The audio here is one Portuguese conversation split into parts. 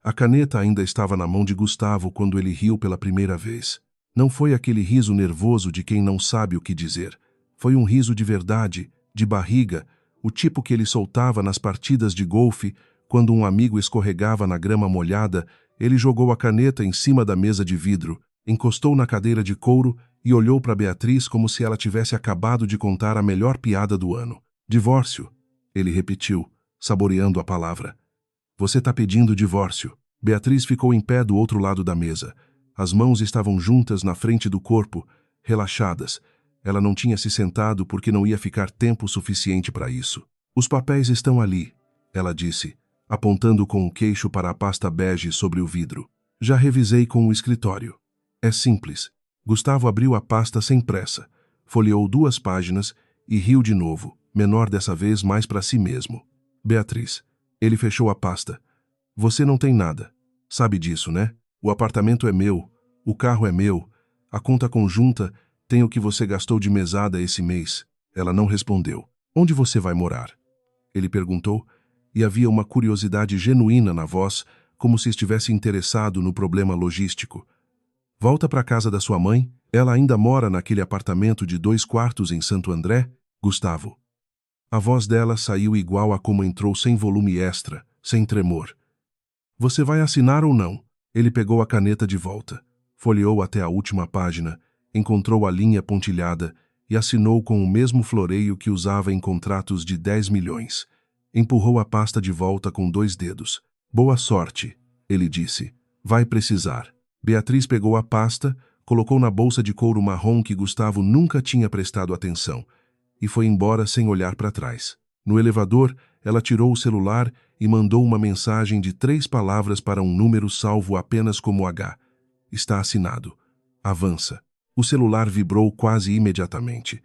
A caneta ainda estava na mão de Gustavo quando ele riu pela primeira vez. Não foi aquele riso nervoso de quem não sabe o que dizer. Foi um riso de verdade, de barriga, o tipo que ele soltava nas partidas de golfe. Quando um amigo escorregava na grama molhada, ele jogou a caneta em cima da mesa de vidro, encostou na cadeira de couro e olhou para Beatriz como se ela tivesse acabado de contar a melhor piada do ano. Divórcio, ele repetiu, saboreando a palavra. Você está pedindo divórcio. Beatriz ficou em pé do outro lado da mesa. As mãos estavam juntas na frente do corpo, relaxadas. Ela não tinha se sentado porque não ia ficar tempo suficiente para isso. Os papéis estão ali, ela disse, apontando com o queixo para a pasta bege sobre o vidro. Já revisei com o escritório. É simples. Gustavo abriu a pasta sem pressa, folheou 2 páginas e riu de novo, menor dessa vez mais para si mesmo. Beatriz. Ele fechou a pasta. Você não tem nada. Sabe disso, né? O apartamento é meu, o carro é meu, a conta conjunta tem o que você gastou de mesada esse mês. Ela não respondeu. Onde você vai morar? Ele perguntou, e havia uma curiosidade genuína na voz, como se estivesse interessado no problema logístico. Volta para a casa da sua mãe? Ela ainda mora naquele apartamento de 2 quartos em Santo André? Gustavo. A voz dela saiu igual a como entrou, sem volume extra, sem tremor. Você vai assinar ou não? Ele pegou a caneta de volta, folheou até a última página, encontrou a linha pontilhada e assinou com o mesmo floreio que usava em contratos de 10 milhões. Empurrou a pasta de volta com 2 dedos. Boa sorte, ele disse. Vai precisar. Beatriz pegou a pasta, colocou na bolsa de couro marrom que Gustavo nunca tinha prestado atenção e foi embora sem olhar para trás. No elevador, ela tirou o celular e mandou uma mensagem de 3 palavras para um número salvo apenas como H. Está assinado. Avança. O celular vibrou quase imediatamente.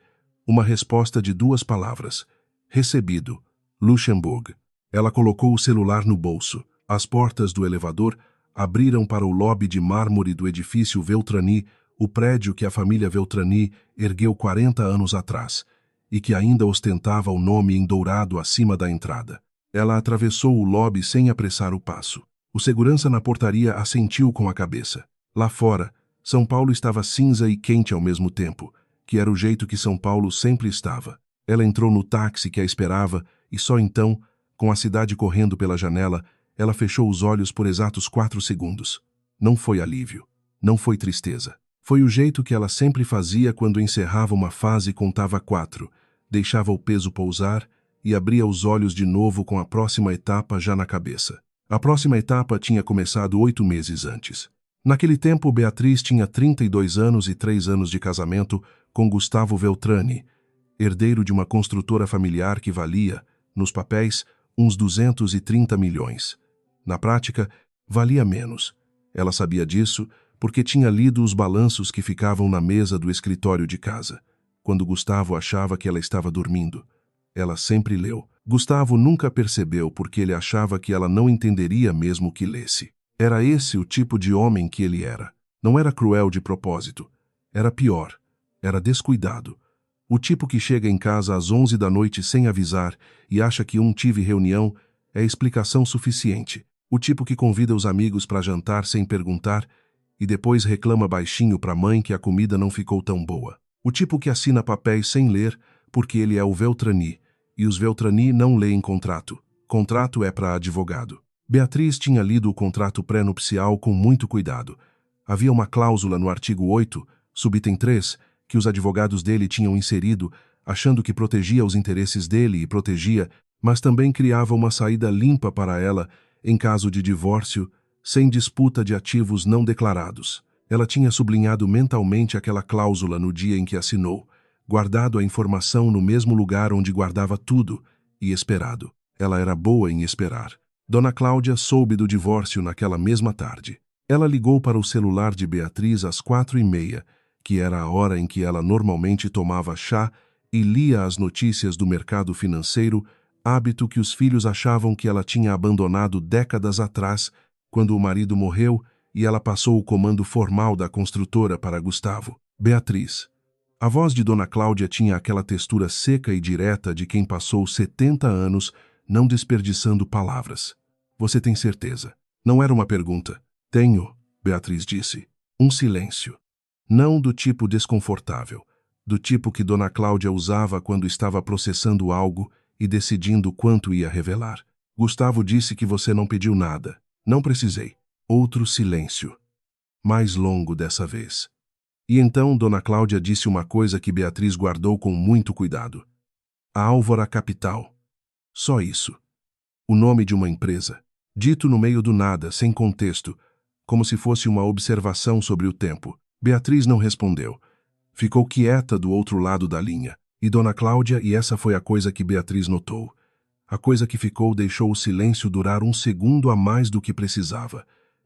Uma resposta de 2 palavras. Recebido. Luxemburgo. Ela colocou o celular no bolso. As portas do elevador abriram para o lobby de mármore do edifício Veltrani, o prédio que a família Veltrani ergueu 40 anos atrás, e que ainda ostentava o nome em dourado acima da entrada. Ela atravessou o lobby sem apressar o passo. O segurança na portaria assentiu com a cabeça. Lá fora, São Paulo estava cinza e quente ao mesmo tempo, que era o jeito que São Paulo sempre estava. Ela entrou no táxi que a esperava e só então, com a cidade correndo pela janela, ela fechou os olhos por exatos 4 segundos. Não foi alívio. Não foi tristeza. Foi o jeito que ela sempre fazia quando encerrava uma fase e contava 4, deixava o peso pousar e abria os olhos de novo com a próxima etapa já na cabeça. A próxima etapa tinha começado 8 meses antes. Naquele tempo, Beatriz tinha 32 anos e 3 anos de casamento com Gustavo Veltrani, herdeiro de uma construtora familiar que valia, nos papéis, uns 230 milhões. Na prática, valia menos. Ela sabia disso porque tinha lido os balanços que ficavam na mesa do escritório de casa, quando Gustavo achava que ela estava dormindo. Ela sempre leu. Gustavo nunca percebeu porque ele achava que ela não entenderia mesmo que lesse. Era esse o tipo de homem que ele era. Não era cruel de propósito. Era pior. Era descuidado. O tipo que chega em casa às 11 da noite sem avisar e acha que tive reunião é explicação suficiente. O tipo que convida os amigos para jantar sem perguntar e depois reclama baixinho para a mãe que a comida não ficou tão boa. O tipo que assina papéis sem ler porque ele é o Veltrani, e os Veltrani não leem contrato. Contrato é para advogado. Beatriz tinha lido o contrato pré-nupcial com muito cuidado. Havia uma cláusula no artigo 8, subitem 3, que os advogados dele tinham inserido, achando que protegia os interesses dele e protegia, mas também criava uma saída limpa para ela em caso de divórcio, sem disputa de ativos não declarados. Ela tinha sublinhado mentalmente aquela cláusula no dia em que assinou, guardado a informação no mesmo lugar onde guardava tudo, e esperado. Ela era boa em esperar. Dona Cláudia soube do divórcio naquela mesma tarde. Ela ligou para o celular de Beatriz às 4h30, que era a hora em que ela normalmente tomava chá e lia as notícias do mercado financeiro, hábito que os filhos achavam que ela tinha abandonado décadas atrás, quando o marido morreu e ela passou o comando formal da construtora para Gustavo. Beatriz. A voz de Dona Cláudia tinha aquela textura seca e direta de quem passou 70 anos não desperdiçando palavras. Você tem certeza? Não era uma pergunta. Tenho, Beatriz disse. Um silêncio. Não do tipo desconfortável, do tipo que Dona Cláudia usava quando estava processando algo e decidindo quanto ia revelar. Gustavo disse que você não pediu nada. Não precisei. Outro silêncio. Mais longo dessa vez. E então Dona Cláudia disse uma coisa que Beatriz guardou com muito cuidado. A Álvora Capital. Só isso. O nome de uma empresa. Dito no meio do nada, sem contexto, como se fosse uma observação sobre o tempo. Beatriz não respondeu. Ficou quieta do outro lado da linha. E Dona Cláudia, e essa foi a coisa que Beatriz notou. A coisa que ficou deixou o silêncio durar um segundo a mais do que precisava,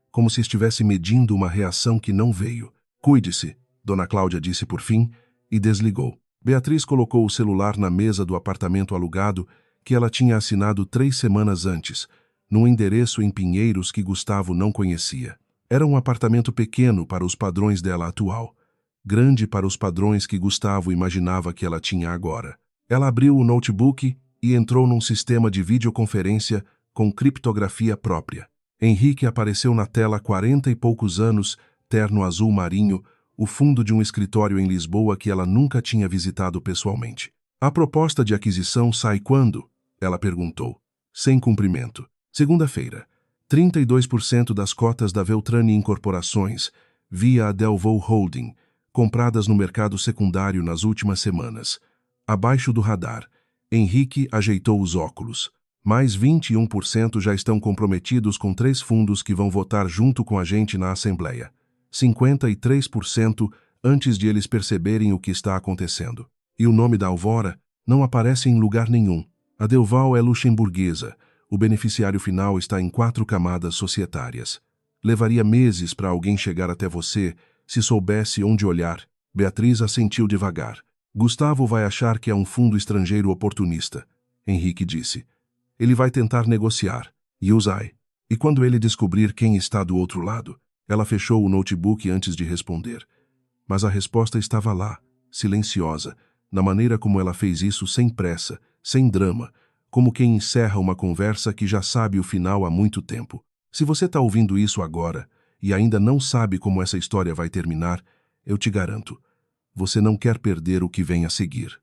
como se estivesse medindo uma reação que não veio. Cuide-se, Dona Cláudia disse por fim, e desligou. Beatriz colocou o celular na mesa do apartamento alugado que ela tinha assinado 3 semanas antes, num endereço em Pinheiros que Gustavo não conhecia. Era um apartamento pequeno para os padrões dela atual, grande para os padrões que Gustavo imaginava que ela tinha agora. Ela abriu o notebook e entrou num sistema de videoconferência com criptografia própria. Henrique apareceu na tela 40 e poucos anos, terno azul marinho, o fundo de um escritório em Lisboa que ela nunca tinha visitado pessoalmente. A proposta de aquisição sai quando? Ela perguntou. Sem cumprimento. Segunda-feira. 32% das cotas da Veltrani Incorporações, via a Delvaux Holding, compradas no mercado secundário nas últimas semanas. Abaixo do radar. Henrique ajeitou os óculos. Mais 21% já estão comprometidos com 3 fundos que vão votar junto com a gente na Assembleia. 53% antes de eles perceberem o que está acontecendo. E o nome da Álvora não aparece em lugar nenhum. A Delvaux é luxemburguesa. O beneficiário final está em 4 camadas societárias. Levaria meses para alguém chegar até você se soubesse onde olhar. Beatriz assentiu devagar. Gustavo vai achar que é um fundo estrangeiro oportunista, Henrique disse. Ele vai tentar negociar. Yusai. E quando ele descobrir quem está do outro lado? Ela fechou o notebook antes de responder. Mas a resposta estava lá, silenciosa, na maneira como ela fez isso sem pressa, sem drama, como quem encerra uma conversa que já sabe o final há muito tempo. Se você está ouvindo isso agora e ainda não sabe como essa história vai terminar, eu te garanto, você não quer perder o que vem a seguir.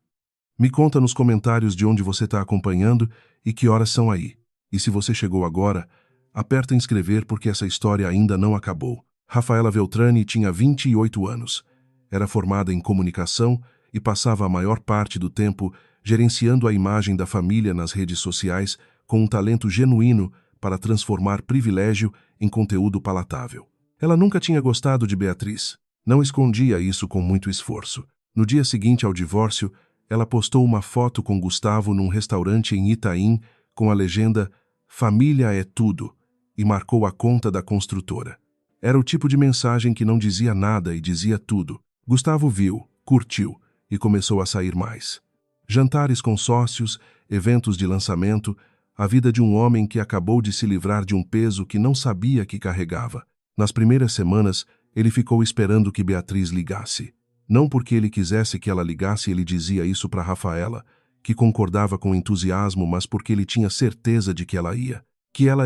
Me conta nos comentários de onde você está acompanhando e que horas são aí. E se você chegou agora, aperta inscrever porque essa história ainda não acabou. Rafaela Veltrani tinha 28 anos. Era formada em comunicação e passava a maior parte do tempo gerenciando a imagem da família nas redes sociais com um talento genuíno para transformar privilégio em conteúdo palatável. Ela nunca tinha gostado de Beatriz. Não escondia isso com muito esforço. No dia seguinte ao divórcio, ela postou uma foto com Gustavo num restaurante em Itaim com a legenda "Família é tudo" e marcou a conta da construtora. Era o tipo de mensagem que não dizia nada e dizia tudo. Gustavo viu, curtiu e começou a sair mais. Jantares com sócios, eventos de lançamento, a vida de um homem que acabou de se livrar de um peso que não sabia que carregava. Nas primeiras semanas, ele ficou esperando que Beatriz ligasse. Não porque ele quisesse que ela ligasse, ele dizia isso para Rafaela, que concordava com entusiasmo, mas porque ele tinha certeza de que ela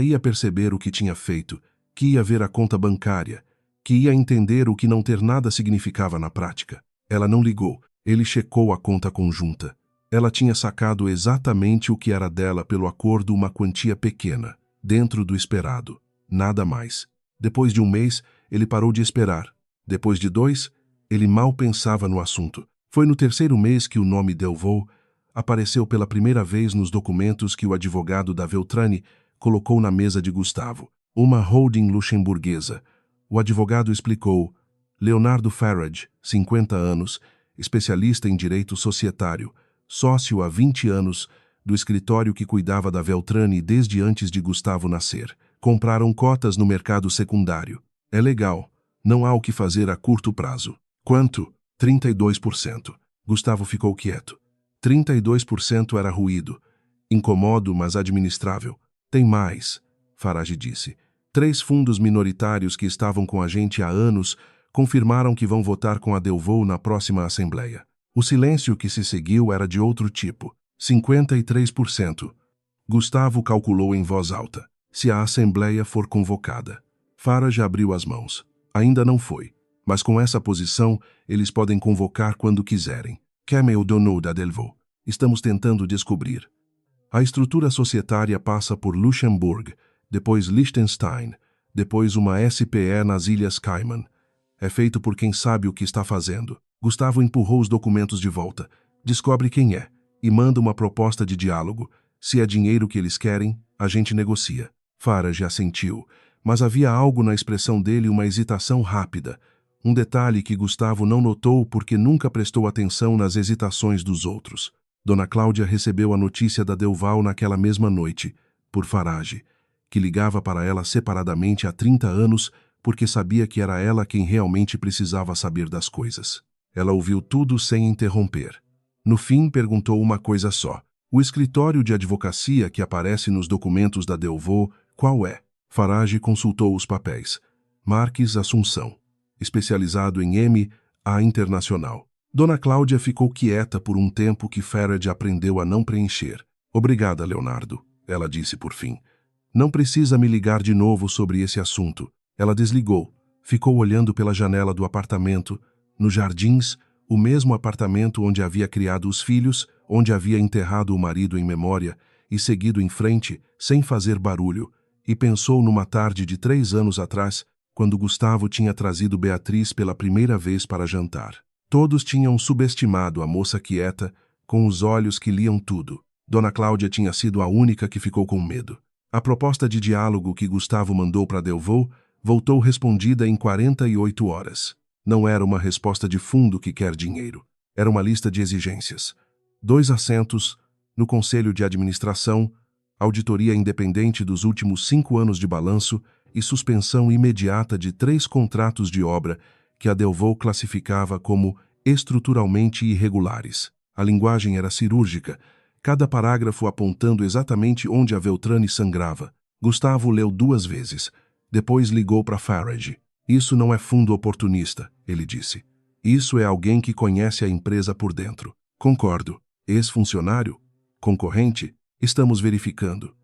ia perceber o que tinha feito, que ia ver a conta bancária, que ia entender o que não ter nada significava na prática. Ela não ligou, ele checou a conta conjunta. Ela tinha sacado exatamente o que era dela pelo acordo, uma quantia pequena, dentro do esperado, nada mais. Depois de um mês, ele parou de esperar. Depois de 2, ele mal pensava no assunto. Foi no 3º mês que o nome Delvaux apareceu pela primeira vez nos documentos que o advogado da Veltrani colocou na mesa de Gustavo. Uma holding luxemburguesa. O advogado explicou. Leonardo Farage, 50 anos, especialista em direito societário, sócio há 20 anos do escritório que cuidava da Veltrani desde antes de Gustavo nascer. Compraram cotas no mercado secundário. É legal. Não há o que fazer a curto prazo. Quanto? 32%. Gustavo ficou quieto. 32% era ruído. Incomodo, mas administrável. Tem mais, Farage disse. 3 fundos minoritários que estavam com a gente há anos confirmaram que vão votar com a Delvaux na próxima Assembleia. O silêncio que se seguiu era de outro tipo. 53%. Gustavo calculou em voz alta. se a assembleia for convocada. Farage abriu as mãos. Ainda não foi. Mas com essa posição, eles podem convocar quando quiserem. Quem é o dono da Delvaux? Estamos tentando descobrir. A estrutura societária passa por Luxemburgo, depois Liechtenstein, depois uma SPE nas Ilhas Cayman. É feito por quem sabe o que está fazendo. Gustavo empurrou os documentos de volta. Descobre quem é e manda uma proposta de diálogo. Se é dinheiro que eles querem, a gente negocia. Farage assentiu, mas havia algo na expressão dele, uma hesitação rápida. Um detalhe que Gustavo não notou porque nunca prestou atenção nas hesitações dos outros. Dona Cláudia recebeu a notícia da Delvaux naquela mesma noite, por Farage, que ligava para ela separadamente há 30 anos porque sabia que era ela quem realmente precisava saber das coisas. Ela ouviu tudo sem interromper. No fim, perguntou uma coisa só. O escritório de advocacia que aparece nos documentos da Delvaux, qual é? Farage consultou os papéis. Marques Assunção, especializado em M.A. Internacional. Dona Cláudia ficou quieta por um tempo que Farage aprendeu a não preencher. Obrigada, Leonardo, ela disse por fim. Não precisa me ligar de novo sobre esse assunto. Ela desligou. Ficou olhando pela janela do apartamento. Nos jardins, o mesmo apartamento onde havia criado os filhos, onde havia enterrado o marido em memória e seguido em frente, sem fazer barulho, e pensou numa tarde de 3 anos atrás, quando Gustavo tinha trazido Beatriz pela primeira vez para jantar. Todos tinham subestimado a moça quieta, com os olhos que liam tudo. Dona Cláudia tinha sido a única que ficou com medo. A proposta de diálogo que Gustavo mandou para Delvaux voltou respondida em 48 horas. Não era uma resposta de fundo que quer dinheiro. Era uma lista de exigências. 2 assentos no Conselho de Administração, auditoria independente dos últimos 5 anos de balanço e suspensão imediata de 3 contratos de obra que a Delvaux classificava como estruturalmente irregulares. A linguagem era cirúrgica, cada parágrafo apontando exatamente onde a Veltrani sangrava. Gustavo leu 2 vezes. Depois ligou para Farage. Isso não é fundo oportunista, ele disse. Isso é alguém que conhece a empresa por dentro. Concordo. Ex-funcionário? Concorrente? Estamos verificando.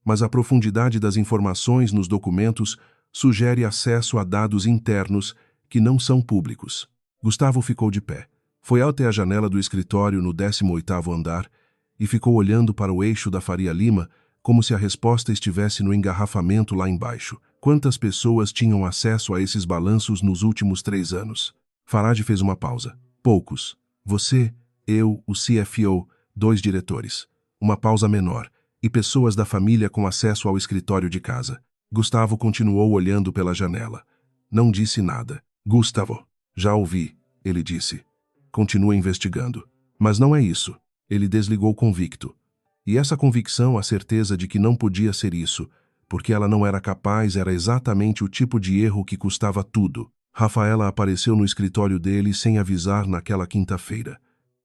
Mas a profundidade das informações nos documentos sugere acesso a dados internos que não são públicos. Gustavo ficou de pé. Foi até a janela do escritório no 18º andar e ficou olhando para o eixo da Faria Lima como se a resposta estivesse no engarrafamento lá embaixo. Quantas pessoas tinham acesso a esses balanços nos últimos 3 anos? Farage fez uma pausa. Poucos. Você, eu, o CFO, 2 diretores. Uma pausa menor. E pessoas da família com acesso ao escritório de casa. Gustavo continuou olhando pela janela. Não disse nada. Gustavo, já ouvi, ele disse. Continua investigando. Mas não é isso. Ele desligou convicto. E essa convicção, a certeza de que não podia ser isso, porque ela não era capaz, era exatamente o tipo de erro que custava tudo. Rafaela apareceu no escritório dele sem avisar naquela quinta-feira.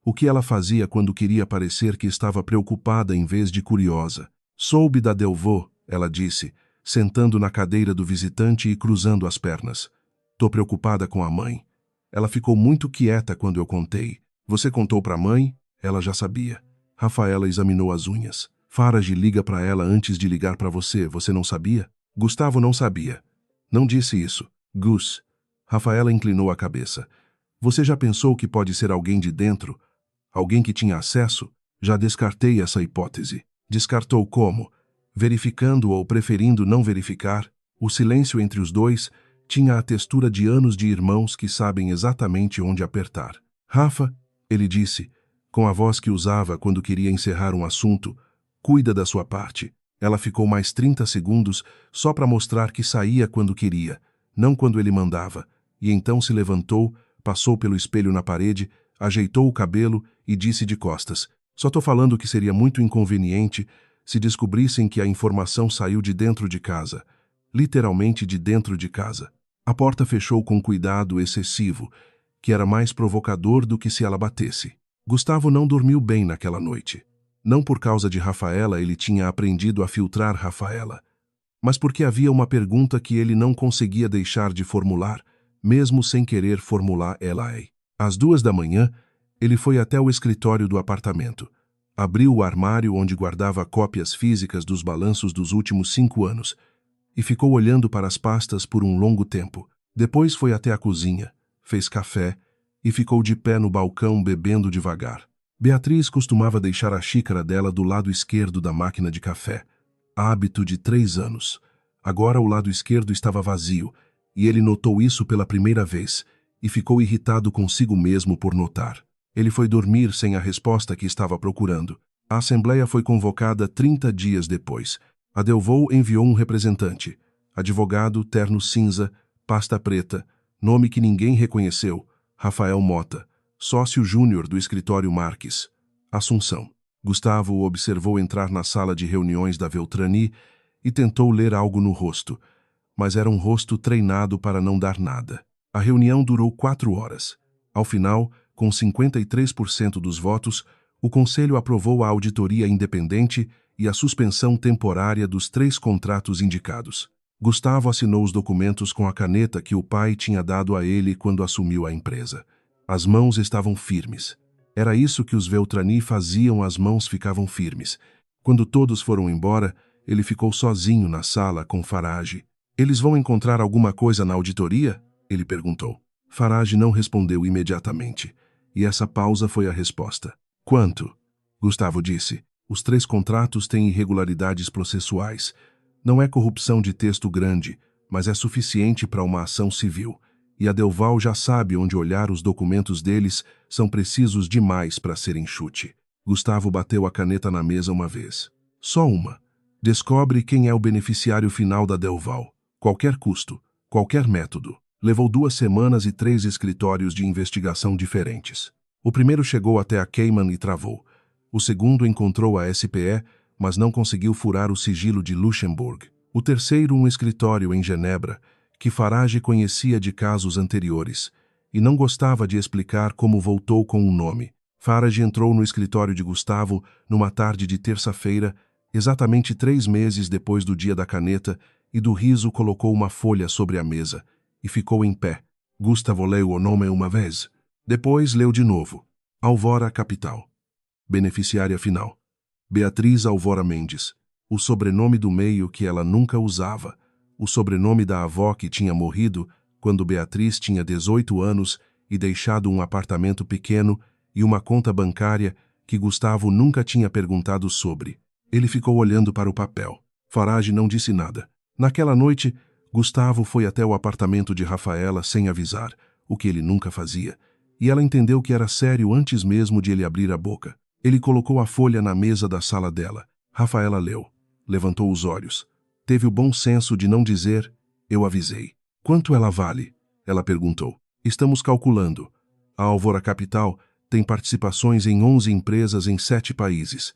O que ela fazia quando queria parecer que estava preocupada em vez de curiosa? Soube da Delvaux, ela disse, sentando na cadeira do visitante e cruzando as pernas. Tô preocupada com a mãe. Ela ficou muito quieta quando eu contei. Você contou para a mãe? Ela já sabia. Rafaela examinou as unhas. Farage liga para ela antes de ligar para você. Você não sabia? Gustavo não sabia. Não disse isso. Gus. Rafaela inclinou a cabeça. Você já pensou que pode ser alguém de dentro? Alguém que tinha acesso? Já descartei essa hipótese. Descartou como? Verificando ou preferindo não verificar? O silêncio entre os dois tinha a textura de anos de irmãos que sabem exatamente onde apertar. Rafa, ele disse, com a voz que usava quando queria encerrar um assunto, cuida da sua parte. Ela ficou mais 30 segundos só para mostrar que saía quando queria, não quando ele mandava, e então se levantou, passou pelo espelho na parede, ajeitou o cabelo e disse de costas, só tô falando que seria muito inconveniente se descobrissem que a informação saiu de dentro de casa, literalmente de dentro de casa. A porta fechou com cuidado excessivo, que era mais provocador do que se ela batesse. Gustavo não dormiu bem naquela noite. Não por causa de Rafaela, ele tinha aprendido a filtrar Rafaela, mas porque havia uma pergunta que ele não conseguia deixar de formular, mesmo sem querer formular ela. Às 2 da manhã, ele foi até o escritório do apartamento. Abriu o armário onde guardava cópias físicas dos balanços dos últimos 5 anos e ficou olhando para as pastas por um longo tempo. Depois foi até a cozinha, fez café e ficou de pé no balcão bebendo devagar. Beatriz costumava deixar a xícara dela do lado esquerdo da máquina de café. Hábito de 3 anos. Agora o lado esquerdo estava vazio, e ele notou isso pela primeira vez, e ficou irritado consigo mesmo por notar. Ele foi dormir sem a resposta que estava procurando. A assembleia foi convocada 30 dias depois. A Delvaux enviou um representante. Advogado, terno cinza, pasta preta, nome que ninguém reconheceu, Rafael Mota, sócio júnior do escritório Marques. Assunção. Gustavo o observou entrar na sala de reuniões da Veltrani e tentou ler algo no rosto, mas era um rosto treinado para não dar nada. A reunião durou 4 horas. Ao final, com 53% dos votos, o Conselho aprovou a auditoria independente e a suspensão temporária dos 3 contratos indicados. Gustavo assinou os documentos com a caneta que o pai tinha dado a ele quando assumiu a empresa. As mãos estavam firmes. Era isso que os Veltrani faziam, as mãos ficavam firmes. Quando todos foram embora, ele ficou sozinho na sala com Farage. Eles vão encontrar alguma coisa na auditoria? Ele perguntou. Farage não respondeu imediatamente, e essa pausa foi a resposta. Quanto? Gustavo disse. Os 3 contratos têm irregularidades processuais. Não é corrupção de texto grande, mas é suficiente para uma ação civil. E a Delvaux já sabe onde olhar, os documentos deles são precisos demais para ser enxute. Gustavo bateu a caneta na mesa uma vez. Só uma. Descobre quem é o beneficiário final da Delvaux. Qualquer custo, qualquer método. Levou 2 semanas e 3 escritórios de investigação diferentes. O primeiro chegou até a Cayman e travou. O segundo encontrou a SPE, mas não conseguiu furar o sigilo de Luxemburgo. O terceiro, um escritório em Genebra, que Farage conhecia de casos anteriores, e não gostava de explicar como voltou com o nome. Farage entrou no escritório de Gustavo numa tarde de terça-feira, exatamente 3 meses depois do dia da caneta, e do riso colocou uma folha sobre a mesa, e ficou em pé. Gustavo leu o nome uma vez. Depois leu de novo. Alvora Capital. Beneficiária final. Beatriz Alvora Mendes. O sobrenome do meio que ela nunca usava. O sobrenome da avó que tinha morrido quando Beatriz tinha 18 anos e deixado um apartamento pequeno e uma conta bancária que Gustavo nunca tinha perguntado sobre. Ele ficou olhando para o papel. Farage não disse nada. Naquela noite, Gustavo foi até o apartamento de Rafaela sem avisar, o que ele nunca fazia, e ela entendeu que era sério antes mesmo de ele abrir a boca. Ele colocou a folha na mesa da sala dela. Rafaela leu. Levantou os olhos. Teve o bom senso de não dizer, eu avisei. Quanto ela vale? Ela perguntou. Estamos calculando. A Alvora Capital tem participações em 11 empresas em 7 países.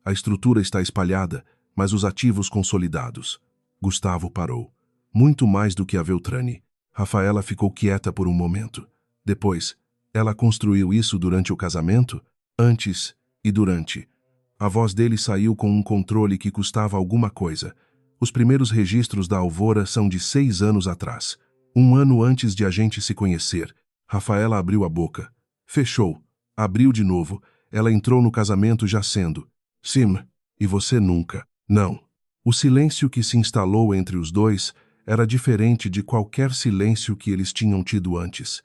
A estrutura está espalhada, mas os ativos consolidados. Gustavo parou. Muito mais do que a Veltrani. Rafaela ficou quieta por um momento. Depois, ela construiu isso durante o casamento? Antes e durante. A voz dele saiu com um controle que custava alguma coisa. Os primeiros registros da Alvora são de 6 anos atrás. 1 ano antes de a gente se conhecer. Rafaela abriu a boca. Fechou. Abriu de novo. Ela entrou no casamento já sendo. Sim. E você nunca. Não. O silêncio que se instalou entre os dois era diferente de qualquer silêncio que eles tinham tido antes.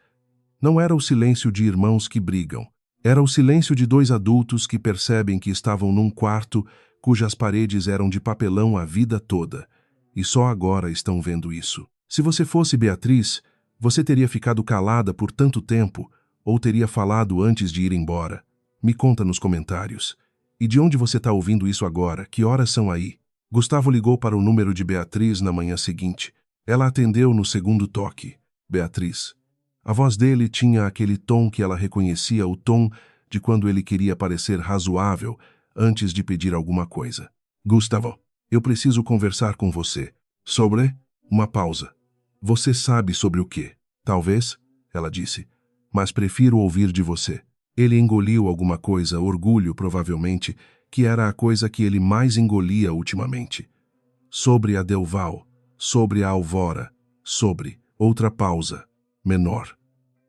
Não era o silêncio de irmãos que brigam. Era o silêncio de 2 adultos que percebem que estavam num quarto cujas paredes eram de papelão a vida toda, e só agora estão vendo isso. Se você fosse Beatriz, você teria ficado calada por tanto tempo, ou teria falado antes de ir embora. Me conta nos comentários. E de onde você está ouvindo isso agora? Que horas são aí? Gustavo ligou para o número de Beatriz na manhã seguinte. Ela atendeu no segundo toque. Beatriz. A voz dele tinha aquele tom que ela reconhecia, o tom de quando ele queria parecer razoável antes de pedir alguma coisa. Gustavo, eu preciso conversar com você. Sobre? Uma pausa. Você sabe sobre o quê? Talvez, ela disse, mas prefiro ouvir de você. Ele engoliu alguma coisa, orgulho provavelmente, que era a coisa que ele mais engolia ultimamente. Sobre a Delvaux, sobre a Alvora, sobre outra pausa, menor.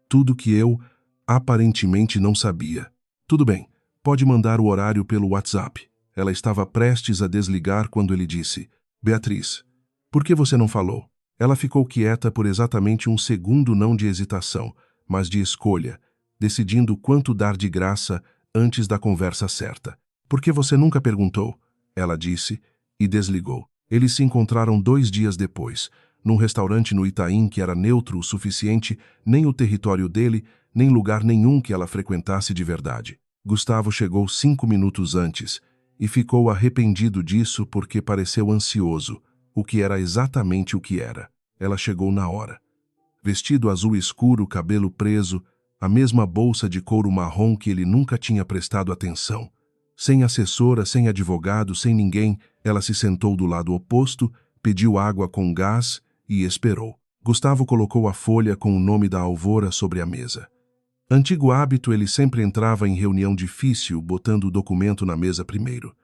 Tudo que eu, aparentemente, não sabia. Tudo bem, Pode mandar o horário pelo WhatsApp. Ela estava prestes a desligar quando ele disse: Beatriz, por que você não falou? Ela ficou quieta por exatamente um segundo, não de hesitação, mas de escolha, decidindo quanto dar de graça antes da conversa certa. Por que você nunca perguntou? Ela disse e desligou. Eles se encontraram 2 dias depois, num restaurante no Itaim que era neutro o suficiente, nem o território dele, nem lugar nenhum que ela frequentasse de verdade. Gustavo chegou 5 minutos antes e ficou arrependido disso porque pareceu ansioso, o que era exatamente o que era. Ela chegou na hora. Vestido azul escuro, cabelo preso, a mesma bolsa de couro marrom que ele nunca tinha prestado atenção. Sem assessora, sem advogado, sem ninguém, ela se sentou do lado oposto, pediu água com gás e esperou. Gustavo colocou a folha com o nome da Alvora sobre a mesa. Antigo hábito, ele sempre entrava em reunião difícil, botando o documento na mesa primeiro.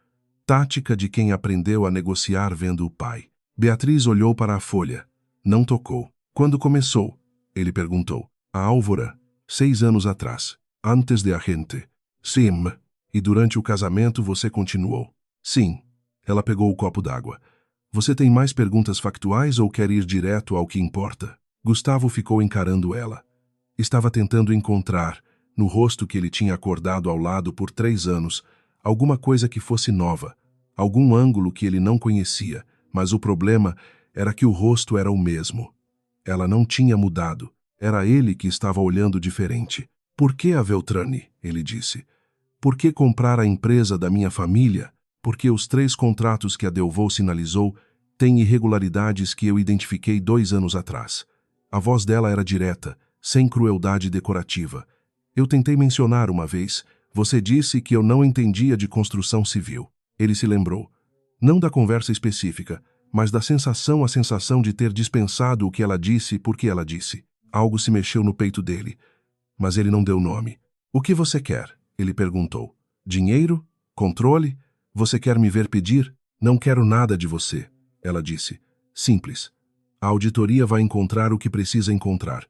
Tática de quem aprendeu a negociar vendo o pai. Beatriz olhou para a folha. Não tocou. Quando começou? Ele perguntou. A Álvora, 6 anos atrás. Antes de a gente. Sim. E durante o casamento você continuou? Sim. Ela pegou o copo d'água. Você tem mais perguntas factuais ou quer ir direto ao que importa? Gustavo ficou encarando ela. Estava tentando encontrar, no rosto que ele tinha acordado ao lado por 3 anos, alguma coisa que fosse nova, algum ângulo que ele não conhecia, mas o problema era que o rosto era o mesmo. Ela não tinha mudado. Era ele que estava olhando diferente. Por que a Veltrani? Ele disse. Por que comprar a empresa da minha família? Porque os 3 contratos que a Delvaux sinalizou têm irregularidades que eu identifiquei 2 anos atrás. A voz dela era direta, sem crueldade decorativa. Eu tentei mencionar uma vez. Você disse que eu não entendia de construção civil. Ele se lembrou. Não da conversa específica, mas da sensação, a sensação de ter dispensado o que ela disse porque ela disse. Algo se mexeu no peito dele, mas ele não deu nome. O que você quer? Ele perguntou. Dinheiro? Controle? Você quer me ver pedir? Não quero nada de você, ela disse. Simples. A auditoria vai encontrar o que precisa encontrar.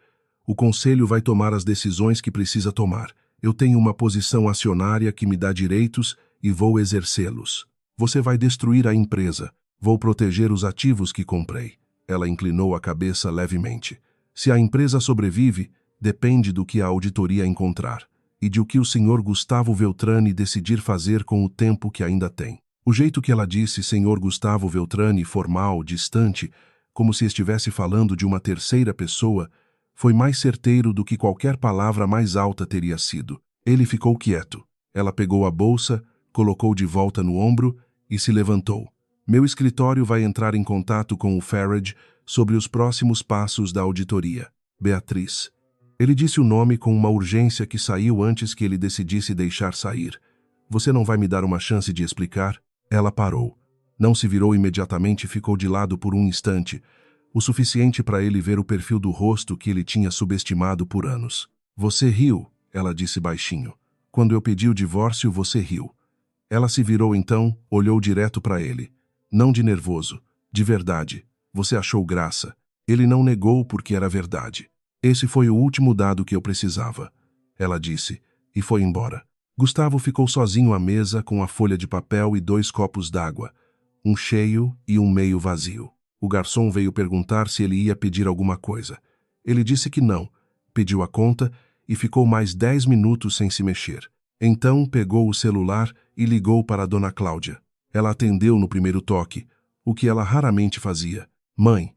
O conselho vai tomar as decisões que precisa tomar. Eu tenho uma posição acionária que me dá direitos e vou exercê-los. Você vai destruir a empresa. Vou proteger os ativos que comprei. Ela inclinou a cabeça levemente. Se a empresa sobrevive, depende do que a auditoria encontrar e de o que o Sr. Gustavo Veltrani decidir fazer com o tempo que ainda tem. O jeito que ela disse Sr. Gustavo Veltrani, formal, distante, como se estivesse falando de uma terceira pessoa, foi mais certeiro do que qualquer palavra mais alta teria sido. Ele ficou quieto. Ela pegou a bolsa, colocou de volta no ombro e se levantou. Meu escritório vai entrar em contato com o Farage sobre os próximos passos da auditoria. Beatriz. Ele disse o nome com uma urgência que saiu antes que ele decidisse deixar sair. Você não vai me dar uma chance de explicar? Ela parou. Não se virou imediatamente e ficou de lado por um instante, o suficiente para ele ver o perfil do rosto que ele tinha subestimado por anos. Você riu, ela disse baixinho. Quando eu pedi o divórcio, você riu. Ela se virou então, olhou direto para ele. Não de nervoso, de verdade. Você achou graça. Ele não negou porque era verdade. Esse foi o último dado que eu precisava, ela disse, e foi embora. Gustavo ficou sozinho à mesa com a folha de papel e 2 copos d'água, um cheio e um meio vazio. O garçom veio perguntar se ele ia pedir alguma coisa. Ele disse que não, pediu a conta e ficou mais 10 minutos sem se mexer. Então pegou o celular e ligou para a Dona Cláudia. Ela atendeu no primeiro toque, o que ela raramente fazia. Mãe.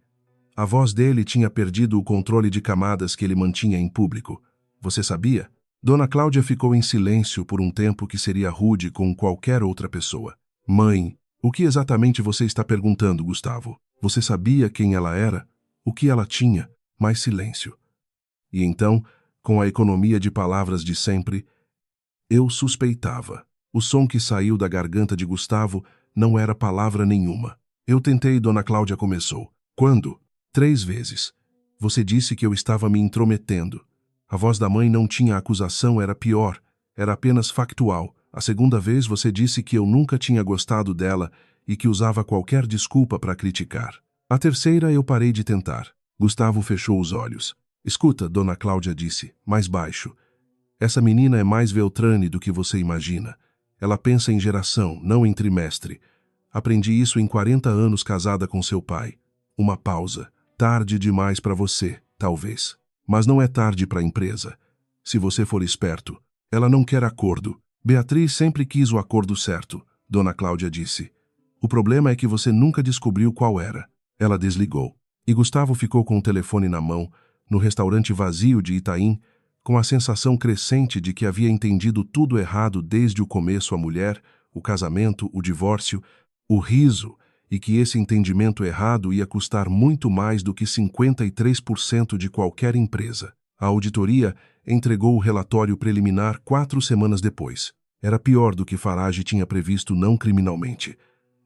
A voz dele tinha perdido o controle de camadas que ele mantinha em público. Você sabia? Dona Cláudia ficou em silêncio por um tempo que seria rude com qualquer outra pessoa. Mãe, o que exatamente você está perguntando, Gustavo? Você sabia quem ela era? O que ela tinha? Mais silêncio. E então, com a economia de palavras de sempre, eu suspeitava. O som que saiu da garganta de Gustavo não era palavra nenhuma. Eu tentei, Dona Cláudia começou. Quando? 3 vezes. Você disse que eu estava me intrometendo. A voz da mãe não tinha acusação, era pior. Era apenas factual. A segunda vez você disse que eu nunca tinha gostado dela e que usava qualquer desculpa para criticar. A terceira eu parei de tentar. Gustavo fechou os olhos. Escuta, Dona Cláudia disse, mais baixo. Essa menina é mais Veltrani do que você imagina. Ela pensa em geração, não em trimestre. Aprendi isso em 40 anos casada com seu pai. Uma pausa. Tarde demais para você, talvez. Mas não é tarde para a empresa. Se você for esperto. Ela não quer acordo. Beatriz sempre quis o acordo certo, Dona Cláudia disse. O problema é que você nunca descobriu qual era. Ela desligou. E Gustavo ficou com o telefone na mão, no restaurante vazio de Itaim, com a sensação crescente de que havia entendido tudo errado desde o começo a mulher, o casamento, o divórcio, o riso, e que esse entendimento errado ia custar muito mais do que 53% de qualquer empresa. A auditoria entregou o relatório preliminar 4 semanas depois. Era pior do que Farage tinha previsto não criminalmente,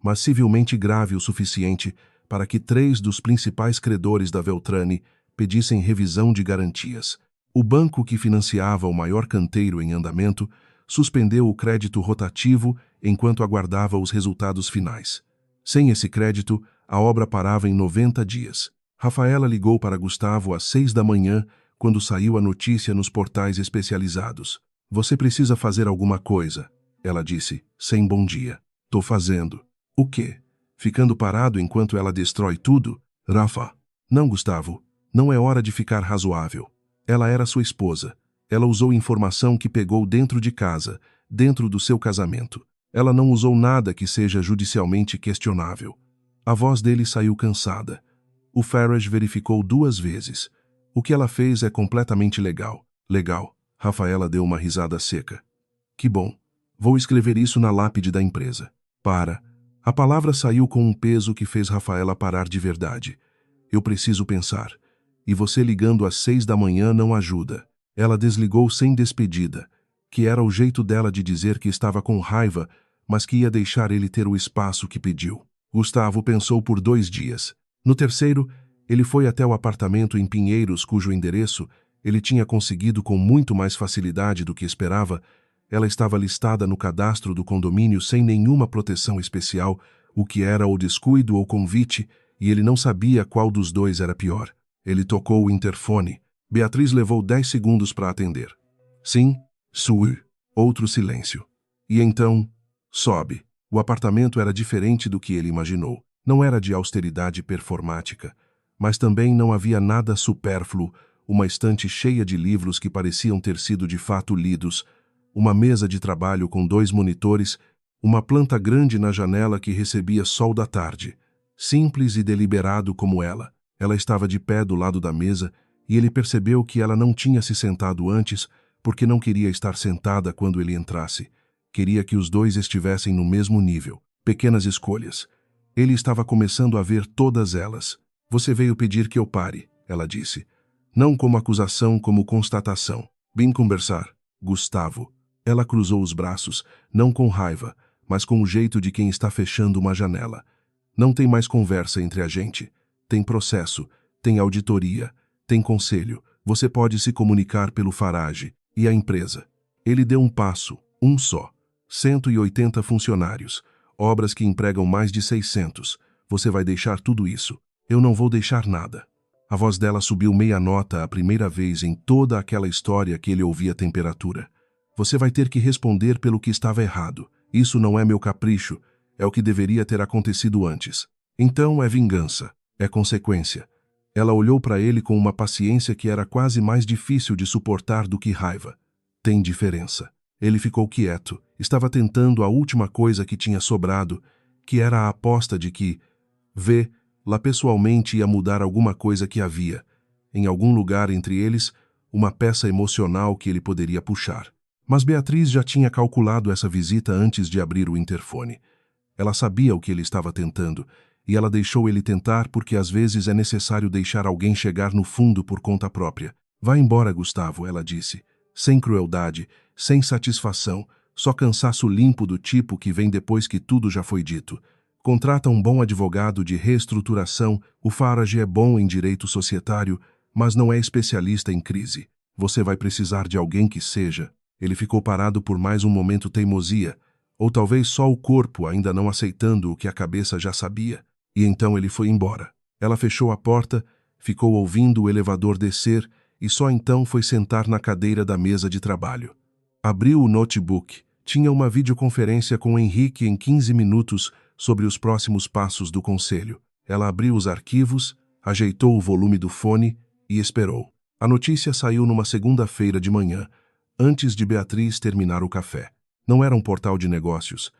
mas civilmente grave o suficiente para que 3 dos principais credores da Veltrani pedissem revisão de garantias. O banco que financiava o maior canteiro em andamento suspendeu o crédito rotativo enquanto aguardava os resultados finais. Sem esse crédito, a obra parava em 90 dias. Rafaela ligou para Gustavo às 6 da manhã, quando saiu a notícia nos portais especializados. Você precisa fazer alguma coisa, ela disse, sem bom dia. Tô fazendo. O quê? Ficando parado enquanto ela destrói tudo? Rafa. Não, Gustavo. Não é hora de ficar razoável. Ela era sua esposa. Ela usou informação que pegou dentro de casa, dentro do seu casamento. Ela não usou nada que seja judicialmente questionável. A voz dele saiu cansada. O Farage verificou 2 vezes. O que ela fez é completamente legal. Legal. Rafaela deu uma risada seca. Que bom. Vou escrever isso na lápide da empresa. Para. A palavra saiu com um peso que fez Rafaela parar de verdade. Eu preciso pensar. E você ligando às 6 da manhã não ajuda. Ela desligou sem despedida, que era o jeito dela de dizer que estava com raiva, mas que ia deixar ele ter o espaço que pediu. Gustavo pensou por 2 dias. No terceiro, ele foi até o apartamento em Pinheiros, cujo endereço ele tinha conseguido com muito mais facilidade do que esperava. Ela estava listada no cadastro do condomínio sem nenhuma proteção especial, o que era ou descuido ou convite, e ele não sabia qual dos dois era pior. Ele tocou o interfone. Beatriz levou 10 segundos para atender. Sim, Sui. Outro silêncio. E então, sobe. O apartamento era diferente do que ele imaginou. Não era de austeridade performática, mas também não havia nada supérfluo, uma estante cheia de livros que pareciam ter sido de fato lidos, uma mesa de trabalho com 2 monitores, uma planta grande na janela que recebia sol da tarde. Simples e deliberado como ela. Ela estava de pé do lado da mesa e ele percebeu que ela não tinha se sentado antes porque não queria estar sentada quando ele entrasse. Queria que os dois estivessem no mesmo nível. Pequenas escolhas. Ele estava começando a ver todas elas. Você veio pedir que eu pare, ela disse. Não como acusação, como constatação. Vim conversar. Gustavo. Ela cruzou os braços, não com raiva, mas com o jeito de quem está fechando uma janela. Não tem mais conversa entre a gente. Tem processo, tem auditoria, tem conselho. Você pode se comunicar pelo Farage. E a empresa? Ele deu um passo, um só. 180 funcionários. Obras que empregam mais de 600. Você vai deixar tudo isso. Eu não vou deixar nada. A voz dela subiu meia nota a primeira vez em toda aquela história que ele ouvia temperatura. Você vai ter que responder pelo que estava errado. Isso não é meu capricho. É o que deveria ter acontecido antes. Então é vingança. É consequência. Ela olhou para ele com uma paciência que era quase mais difícil de suportar do que raiva. Tem diferença. Ele ficou quieto. Estava tentando a última coisa que tinha sobrado, que era a aposta de que, lá pessoalmente ia mudar alguma coisa que havia, em algum lugar entre eles, uma peça emocional que ele poderia puxar. Mas Beatriz já tinha calculado essa visita antes de abrir o interfone. Ela sabia o que ele estava tentando, e ela deixou ele tentar porque às vezes é necessário deixar alguém chegar no fundo por conta própria. Vá embora, Gustavo, ela disse. Sem crueldade, sem satisfação, só cansaço limpo do tipo que vem depois que tudo já foi dito. Contrata um bom advogado de reestruturação. O Farage é bom em direito societário, mas não é especialista em crise. Você vai precisar de alguém que seja. Ele ficou parado por mais um momento teimosia, ou talvez só o corpo ainda não aceitando o que a cabeça já sabia. E então ele foi embora. Ela fechou a porta, ficou ouvindo o elevador descer e só então foi sentar na cadeira da mesa de trabalho. Abriu o notebook. Tinha uma videoconferência com Henrique em 15 minutos sobre os próximos passos do conselho. Ela abriu os arquivos, ajeitou o volume do fone e esperou. A notícia saiu numa segunda-feira de manhã, antes de Beatriz terminar o café. Não era um portal de negócios.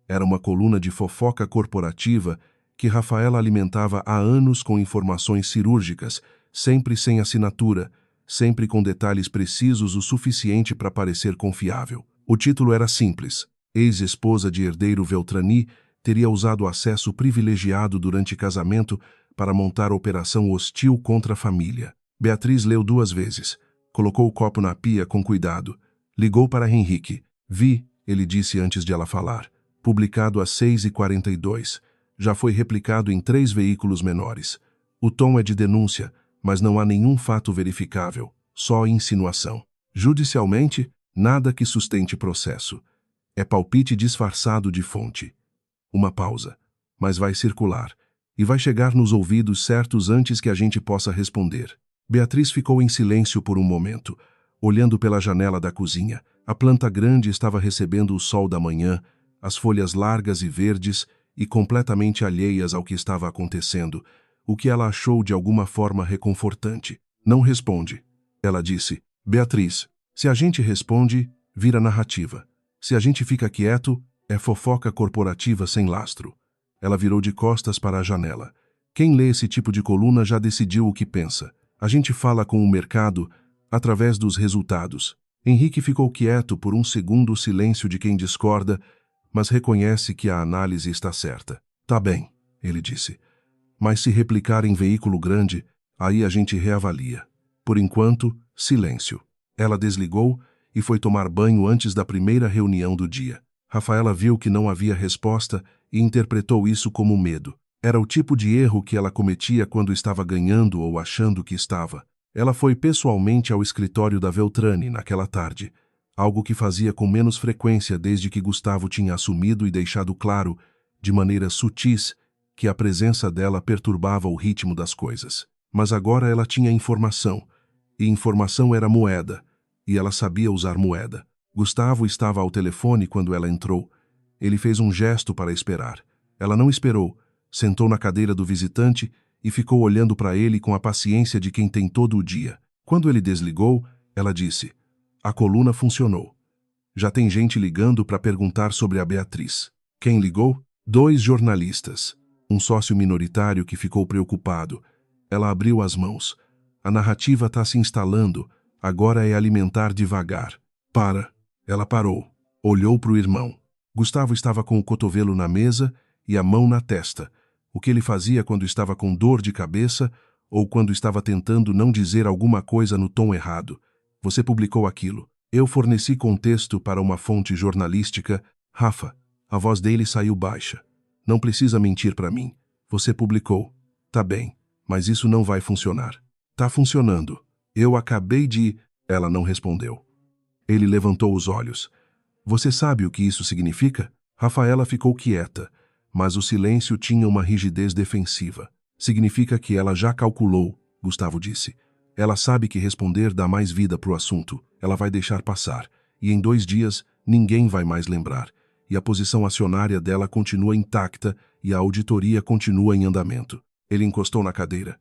Era uma coluna de fofoca corporativa que Rafaela alimentava há anos com informações cirúrgicas, sempre sem assinatura, sempre com detalhes precisos o suficiente para parecer confiável. O título era simples. Ex-esposa de herdeiro Veltrani teria usado acesso privilegiado durante casamento para montar operação hostil contra a família. Beatriz leu 2 vezes. Colocou o copo na pia com cuidado. Ligou para Henrique. Vi, ele disse antes de ela falar. Publicado às 6h42. Já foi replicado em 3 veículos menores. O tom é de denúncia, mas não há nenhum fato verificável. Só insinuação. Judicialmente, nada que sustente processo. É palpite disfarçado de fonte. Uma pausa. Mas vai circular. E vai chegar nos ouvidos certos antes que a gente possa responder. Beatriz ficou em silêncio por um momento, olhando pela janela da cozinha. A planta grande estava recebendo o sol da manhã, as folhas largas e verdes e completamente alheias ao que estava acontecendo, o que ela achou de alguma forma reconfortante. Não responde. Ela disse, Beatriz, se a gente responde, vira narrativa. Se a gente fica quieto, é fofoca corporativa sem lastro. Ela virou de costas para a janela. Quem lê esse tipo de coluna já decidiu o que pensa. A gente fala com o mercado através dos resultados. Henrique ficou quieto por um segundo, o silêncio de quem discorda, mas reconhece que a análise está certa. Tá bem, ele disse. Mas se replicar em veículo grande, aí a gente reavalia. Por enquanto, silêncio. Ela desligou e foi tomar banho antes da primeira reunião do dia. Rafaela viu que não havia resposta e interpretou isso como medo. Era o tipo de erro que ela cometia quando estava ganhando ou achando que estava. Ela foi pessoalmente ao escritório da Veltrani naquela tarde, algo que fazia com menos frequência desde que Gustavo tinha assumido e deixado claro, de maneiras sutis, que a presença dela perturbava o ritmo das coisas. Mas agora ela tinha informação, e informação era moeda, e ela sabia usar moeda. Gustavo estava ao telefone quando ela entrou. Ele fez um gesto para esperar. Ela não esperou, sentou na cadeira do visitante e ficou olhando para ele com a paciência de quem tem todo o dia. Quando ele desligou, ela disse, a coluna funcionou. Já tem gente ligando para perguntar sobre a Beatriz. Quem ligou? 2 jornalistas. Um sócio minoritário que ficou preocupado. Ela abriu as mãos. A narrativa está se instalando. Agora é alimentar devagar. Para. Ela parou. Olhou para o irmão. Gustavo estava com o cotovelo na mesa e a mão na testa. O que ele fazia quando estava com dor de cabeça ou quando estava tentando não dizer alguma coisa no tom errado. Você publicou aquilo. Eu forneci contexto para uma fonte jornalística. Rafa, a voz dele saiu baixa. Não precisa mentir para mim. Você publicou. Tá bem, mas isso não vai funcionar. Tá funcionando. Eu acabei de... Ela não respondeu. Ele levantou os olhos. Você sabe o que isso significa? Rafaela ficou quieta, mas o silêncio tinha uma rigidez defensiva. Significa que ela já calculou, Gustavo disse. Ela sabe que responder dá mais vida pro assunto. Ela vai deixar passar. E em 2 dias, ninguém vai mais lembrar. E a posição acionária dela continua intacta e a auditoria continua em andamento. Ele encostou na cadeira.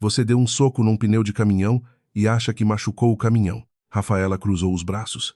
Você deu um soco num pneu de caminhão e acha que machucou o caminhão. Rafaela cruzou os braços.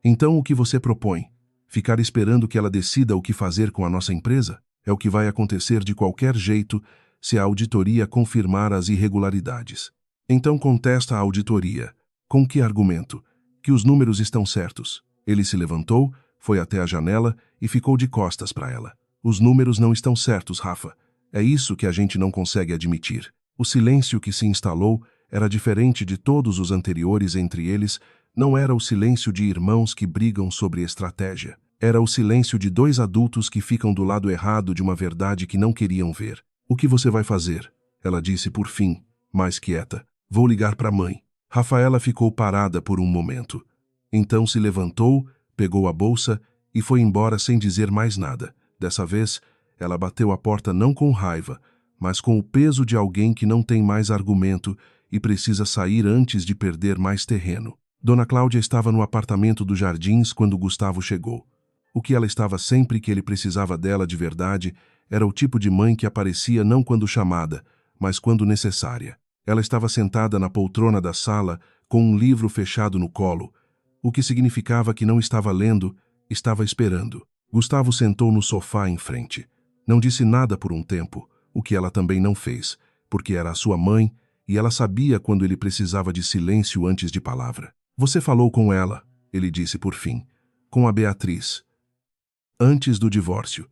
Então o que você propõe? Ficar esperando que ela decida o que fazer com a nossa empresa? É o que vai acontecer de qualquer jeito se a auditoria confirmar as irregularidades. Então contesta a auditoria. Com que argumento? Que os números estão certos. Ele se levantou, foi até a janela e ficou de costas para ela. Os números não estão certos, Rafa. É isso que a gente não consegue admitir. O silêncio que se instalou era diferente de todos os anteriores entre eles. Não era o silêncio de irmãos que brigam sobre estratégia. Era o silêncio de 2 adultos que ficam do lado errado de uma verdade que não queriam ver. O que você vai fazer? Ela disse por fim, mais quieta. Vou ligar para a mãe. Rafaela ficou parada por um momento. Então se levantou, pegou a bolsa e foi embora sem dizer mais nada. Dessa vez, ela bateu a porta não com raiva, mas com o peso de alguém que não tem mais argumento e precisa sair antes de perder mais terreno. Dona Cláudia estava no apartamento dos Jardins quando Gustavo chegou. O que ela estava sempre que ele precisava dela de verdade era o tipo de mãe que aparecia não quando chamada, mas quando necessária. Ela estava sentada na poltrona da sala com um livro fechado no colo, o que significava que não estava lendo, estava esperando. Gustavo sentou no sofá em frente. Não disse nada por um tempo, o que ela também não fez, porque era a sua mãe e ela sabia quando ele precisava de silêncio antes de palavra. Você falou com ela, ele disse por fim, com a Beatriz. Antes do divórcio.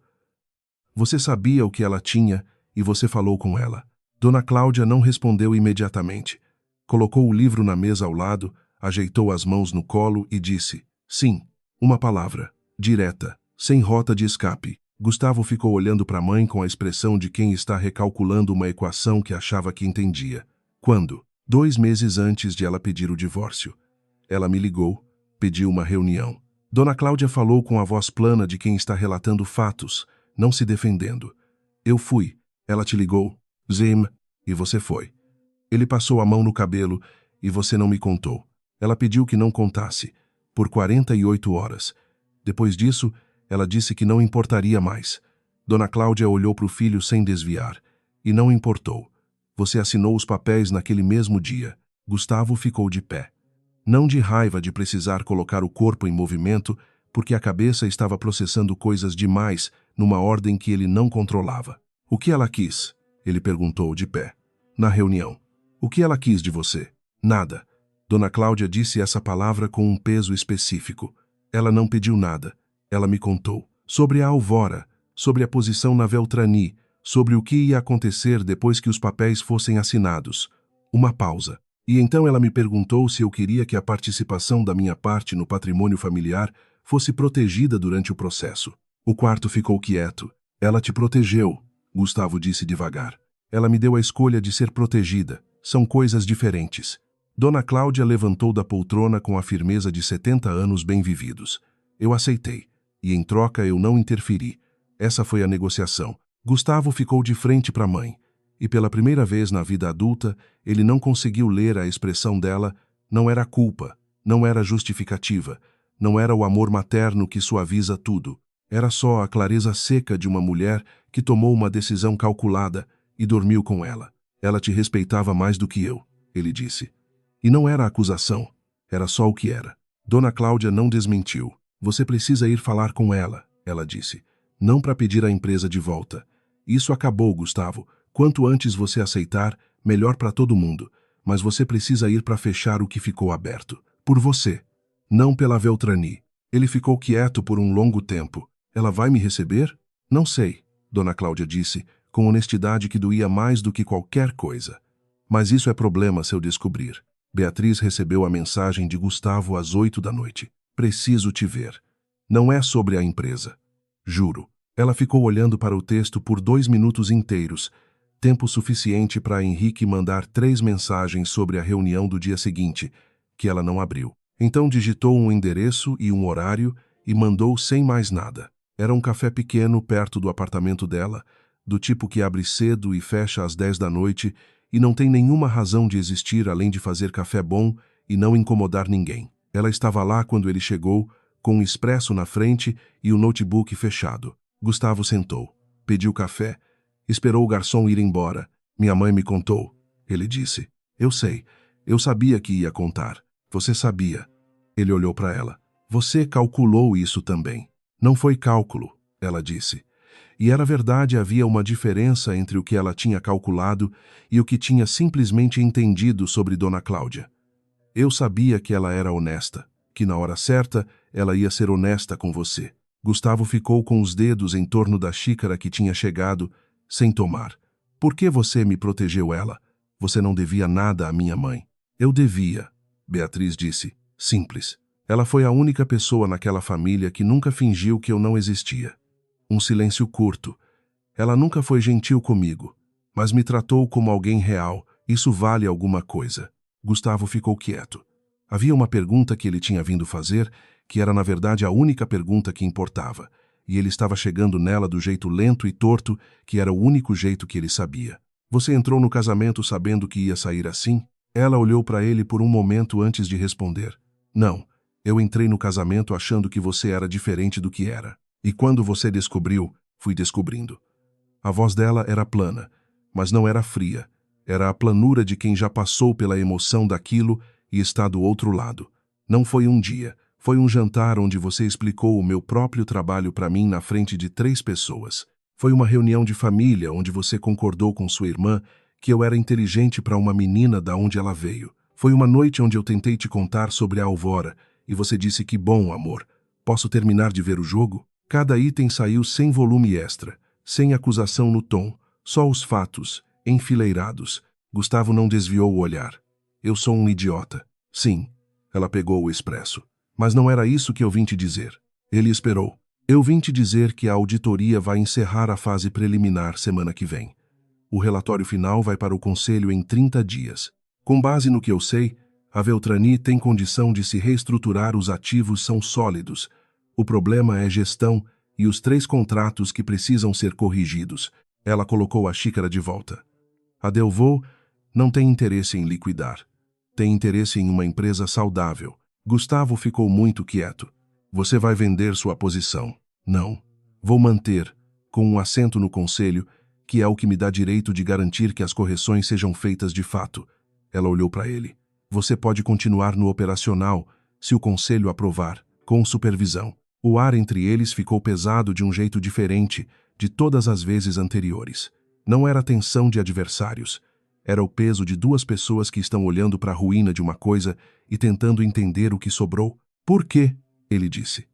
Você sabia o que ela tinha e você falou com ela. Dona Cláudia não respondeu imediatamente. Colocou o livro na mesa ao lado, ajeitou as mãos no colo e disse, sim, uma palavra, direta, sem rota de escape. Gustavo ficou olhando para a mãe com a expressão de quem está recalculando uma equação que achava que entendia. Quando? 2 meses antes de ela pedir o divórcio. Ela me ligou, pediu uma reunião. Dona Cláudia falou com a voz plana de quem está relatando fatos, não se defendendo. Eu fui. Ela te ligou. Zim. E você foi. Ele passou a mão no cabelo e você não me contou. Ela pediu que não contasse. Por 48 horas. Depois disso, ela disse que não importaria mais. Dona Cláudia olhou para o filho sem desviar. E não importou. Você assinou os papéis naquele mesmo dia. Gustavo ficou de pé. Não de raiva de precisar colocar o corpo em movimento, porque a cabeça estava processando coisas demais numa ordem que ele não controlava. O que ela quis? Ele perguntou de pé. Na reunião. O que ela quis de você? Nada. Dona Cláudia disse essa palavra com um peso específico. Ela não pediu nada. Ela me contou. Sobre a Alvora, sobre a posição na Veltrani, sobre o que ia acontecer depois que os papéis fossem assinados. Uma pausa. E então ela me perguntou se eu queria que a participação da minha parte no patrimônio familiar fosse protegida durante o processo. O quarto ficou quieto. Ela te protegeu, Gustavo disse devagar. Ela me deu a escolha de ser protegida. São coisas diferentes. Dona Cláudia levantou da poltrona com a firmeza de 70 anos bem vividos. Eu aceitei. E em troca eu não interferi. Essa foi a negociação. Gustavo ficou de frente para a mãe. E pela primeira vez na vida adulta, ele não conseguiu ler a expressão dela, não era culpa, não era justificativa, não era o amor materno que suaviza tudo. Era só a clareza seca de uma mulher que tomou uma decisão calculada e dormiu com ela. Ela te respeitava mais do que eu, ele disse. E não era acusação, era só o que era. Dona Cláudia não desmentiu. Você precisa ir falar com ela, ela disse. Não para pedir a empresa de volta. Isso acabou, Gustavo. Quanto antes você aceitar, melhor para todo mundo. Mas você precisa ir para fechar o que ficou aberto. Por você. Não pela Veltrani. Ele ficou quieto por um longo tempo. Ela vai me receber? Não sei, Dona Cláudia disse, com honestidade que doía mais do que qualquer coisa. Mas isso é problema se eu descobrir. Beatriz recebeu a mensagem de Gustavo às 8 da noite. Preciso te ver. Não é sobre a empresa. Juro. Ela ficou olhando para o texto por 2 minutos inteiros, tempo suficiente para Henrique mandar 3 mensagens sobre a reunião do dia seguinte, que ela não abriu. Então digitou um endereço e um horário e mandou sem mais nada. Era um café pequeno perto do apartamento dela, do tipo que abre cedo e fecha às 10 da noite e não tem nenhuma razão de existir além de fazer café bom e não incomodar ninguém. Ela estava lá quando ele chegou, com um expresso na frente e o notebook fechado. Gustavo sentou, pediu café, esperou o garçom ir embora. Minha mãe me contou, ele disse. Eu sei, eu sabia que ia contar. Você sabia. Ele olhou para ela. Você calculou isso também. Não foi cálculo, ela disse. E era verdade, havia uma diferença entre o que ela tinha calculado e o que tinha simplesmente entendido sobre Dona Cláudia. Eu sabia que ela era honesta, que na hora certa ela ia ser honesta com você. Gustavo ficou com os dedos em torno da xícara que tinha chegado, sem tomar. Por que você me protegeu ela? Você não devia nada à minha mãe. Eu devia, Beatriz disse. Simples. Ela foi a única pessoa naquela família que nunca fingiu que eu não existia. Um silêncio curto. Ela nunca foi gentil comigo, mas me tratou como alguém real. Isso vale alguma coisa. Gustavo ficou quieto. Havia uma pergunta que ele tinha vindo fazer, que era na verdade a única pergunta que importava, e ele estava chegando nela do jeito lento e torto, que era o único jeito que ele sabia. Você entrou no casamento sabendo que ia sair assim? Ela olhou para ele por um momento antes de responder. Não, eu entrei no casamento achando que você era diferente do que era. E quando você descobriu, fui descobrindo. A voz dela era plana, mas não era fria. Era a planura de quem já passou pela emoção daquilo e está do outro lado. Não foi um dia, foi um jantar onde você explicou o meu próprio trabalho para mim na frente de 3 pessoas. Foi uma reunião de família onde você concordou com sua irmã que eu era inteligente para uma menina da onde ela veio. Foi uma noite onde eu tentei te contar sobre a Aurora e você disse que bom, amor. Posso terminar de ver o jogo? Cada item saiu sem volume extra, sem acusação no tom, só os fatos, enfileirados. Gustavo não desviou o olhar. Eu sou um idiota. Sim. Ela pegou o expresso. Mas não era isso que eu vim te dizer. Ele esperou. Eu vim te dizer que a auditoria vai encerrar a fase preliminar semana que vem. O relatório final vai para o conselho em 30 dias. Com base no que eu sei, a Veltrani tem condição de se reestruturar, os ativos são sólidos. O problema é gestão e os 3 contratos que precisam ser corrigidos. Ela colocou a xícara de volta. A Delvaux não tem interesse em liquidar. Tem interesse em uma empresa saudável. Gustavo ficou muito quieto. Você vai vender sua posição. Não. Vou manter, com um assento no conselho, que é o que me dá direito de garantir que as correções sejam feitas de fato. Ela olhou para ele. Você pode continuar no operacional, se o conselho aprovar, com supervisão. O ar entre eles ficou pesado de um jeito diferente de todas as vezes anteriores. Não era tensão de adversários. Era o peso de 2 pessoas que estão olhando para a ruína de uma coisa e tentando entender o que sobrou. Por quê? Ele disse.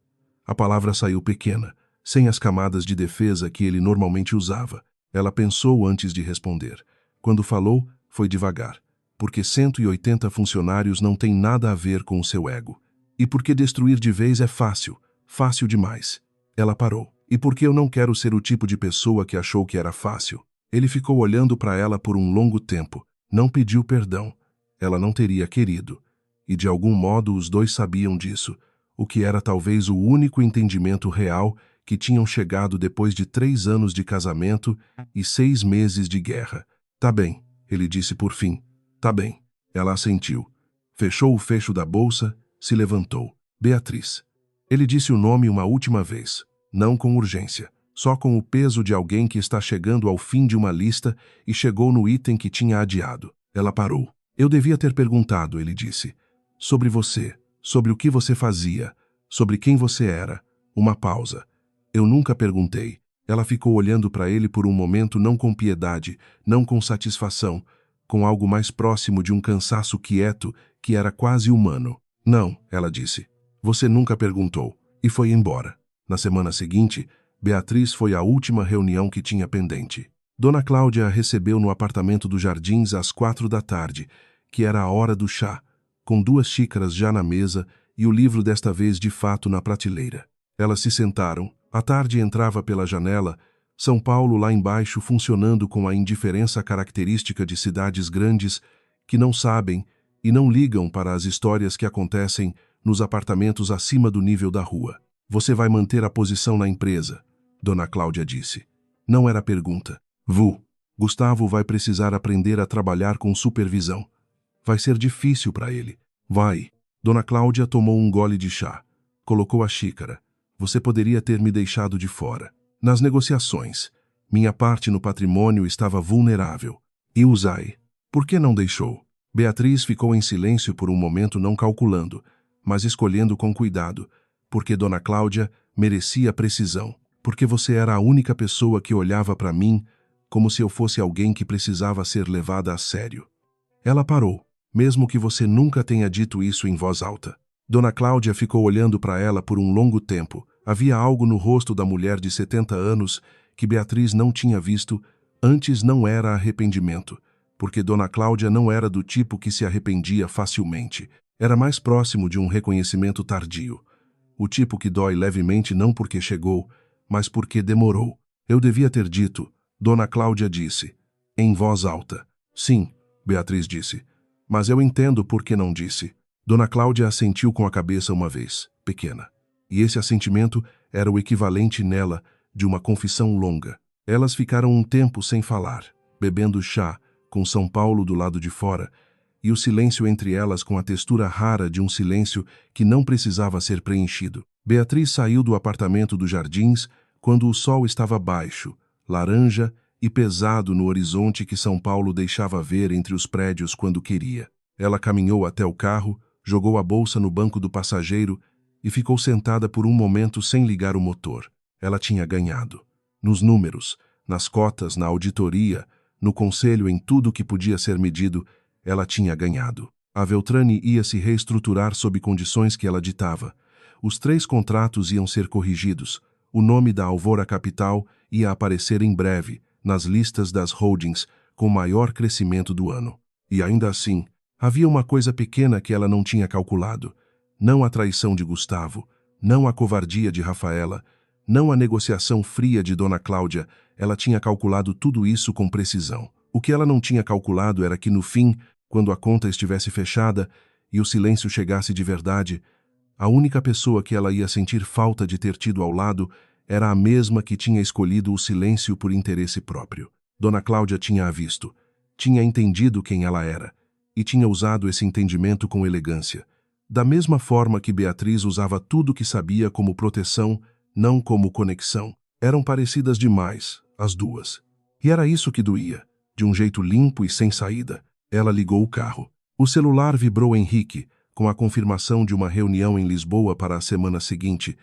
A palavra saiu pequena, sem as camadas de defesa que ele normalmente usava. Ela pensou antes de responder. Quando falou, foi devagar. Porque 180 funcionários não tem nada a ver com o seu ego. E porque destruir de vez é fácil, fácil demais. Ela parou. E porque eu não quero ser o tipo de pessoa que achou que era fácil. Ele ficou olhando para ela por um longo tempo. Não pediu perdão. Ela não teria querido. E de algum modo os 2 sabiam disso, o que era talvez o único entendimento real que tinham chegado depois de 3 anos de casamento e 6 meses de guerra. Tá bem, ele disse por fim. Tá bem. Ela assentiu. Fechou o fecho da bolsa, se levantou. Beatriz. Ele disse o nome uma última vez, não com urgência, só com o peso de alguém que está chegando ao fim de uma lista e chegou no item que tinha adiado. Ela parou. Eu devia ter perguntado, ele disse. Sobre você, sobre o que você fazia, sobre quem você era. Uma pausa. Eu nunca perguntei. Ela ficou olhando para ele por um momento, não com piedade, não com satisfação, com algo mais próximo de um cansaço quieto que era quase humano. Não, ela disse. Você nunca perguntou. E foi embora. Na semana seguinte, Beatriz foi à última reunião que tinha pendente. Dona Cláudia a recebeu no apartamento dos Jardins às 4 da tarde, que era a hora do chá, com 2 xícaras já na mesa e o livro desta vez de fato na prateleira. Elas se sentaram. A tarde entrava pela janela, São Paulo lá embaixo funcionando com a indiferença característica de cidades grandes que não sabem e não ligam para as histórias que acontecem nos apartamentos acima do nível da rua. Você vai manter a posição na empresa, Dona Cláudia disse. Não era pergunta. Gustavo vai precisar aprender a trabalhar com supervisão. Vai ser difícil para ele. Vai. Dona Cláudia tomou um gole de chá. Colocou a xícara. Você poderia ter me deixado de fora. Nas negociações, minha parte no patrimônio estava vulnerável. E o Zay? Por que não deixou? Beatriz ficou em silêncio por um momento, não calculando, mas escolhendo com cuidado, porque Dona Cláudia merecia precisão, porque você era a única pessoa que olhava para mim como se eu fosse alguém que precisava ser levada a sério. Ela parou, mesmo que você nunca tenha dito isso em voz alta. Dona Cláudia ficou olhando para ela por um longo tempo. Havia algo no rosto da mulher de 70 anos que Beatriz não tinha visto. Antes não era arrependimento, porque Dona Cláudia não era do tipo que se arrependia facilmente. Era mais próximo de um reconhecimento tardio. O tipo que dói levemente não porque chegou, mas porque demorou. Eu devia ter dito, Dona Cláudia disse, em voz alta. Sim, Beatriz disse, mas eu entendo por que não disse. Dona Cláudia assentiu com a cabeça uma vez, pequena. E esse assentimento era o equivalente nela de uma confissão longa. Elas ficaram um tempo sem falar, bebendo chá, com São Paulo do lado de fora, e o silêncio entre elas com a textura rara de um silêncio que não precisava ser preenchido. Beatriz saiu do apartamento dos Jardins quando o sol estava baixo, laranja e pesado no horizonte que São Paulo deixava ver entre os prédios quando queria. Ela caminhou até o carro, jogou a bolsa no banco do passageiro e ficou sentada por um momento sem ligar o motor. Ela tinha ganhado. Nos números, nas cotas, na auditoria, no conselho, em tudo que podia ser medido, ela tinha ganhado. A Veltrani ia se reestruturar sob condições que ela ditava. Os 3 contratos iam ser corrigidos. O nome da Alvora Capital ia aparecer em breve nas listas das holdings com maior crescimento do ano. E ainda assim, havia uma coisa pequena que ela não tinha calculado. Não a traição de Gustavo, não a covardia de Rafaela, não a negociação fria de Dona Cláudia. Ela tinha calculado tudo isso com precisão. O que ela não tinha calculado era que no fim, quando a conta estivesse fechada e o silêncio chegasse de verdade, a única pessoa que ela ia sentir falta de ter tido ao lado era a mesma que tinha escolhido o silêncio por interesse próprio. Dona Cláudia tinha a visto, tinha entendido quem ela era e tinha usado esse entendimento com elegância, da mesma forma que Beatriz usava tudo que sabia como proteção, não como conexão. Eram parecidas demais, as duas. E era isso que doía. De um jeito limpo e sem saída, ela ligou o carro. O celular vibrou Henrique, com a confirmação de uma reunião em Lisboa para a semana seguinte,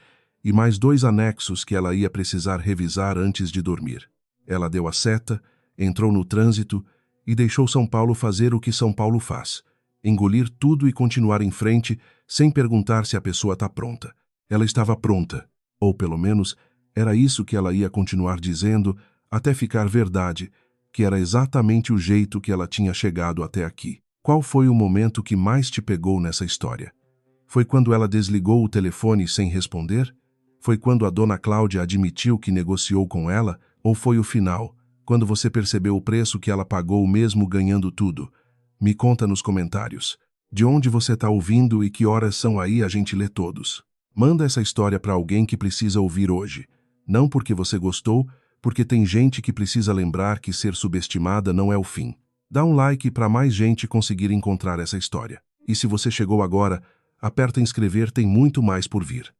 e mais 2 anexos que ela ia precisar revisar antes de dormir. Ela deu a seta, entrou no trânsito e deixou São Paulo fazer o que São Paulo faz: engolir tudo e continuar em frente sem perguntar se a pessoa está pronta. Ela estava pronta, ou pelo menos era isso que ela ia continuar dizendo até ficar verdade, que era exatamente o jeito que ela tinha chegado até aqui. Qual foi o momento que mais te pegou nessa história? Foi quando ela desligou o telefone sem responder? Foi quando a Dona Cláudia admitiu que negociou com ela? Ou foi o final, quando você percebeu o preço que ela pagou mesmo ganhando tudo? Me conta nos comentários. De onde você está ouvindo e que horas são aí, a gente lê todos. Manda essa história para alguém que precisa ouvir hoje. Não porque você gostou, porque tem gente que precisa lembrar que ser subestimada não é o fim. Dá um like para mais gente conseguir encontrar essa história. E se você chegou agora, aperta inscrever, tem muito mais por vir.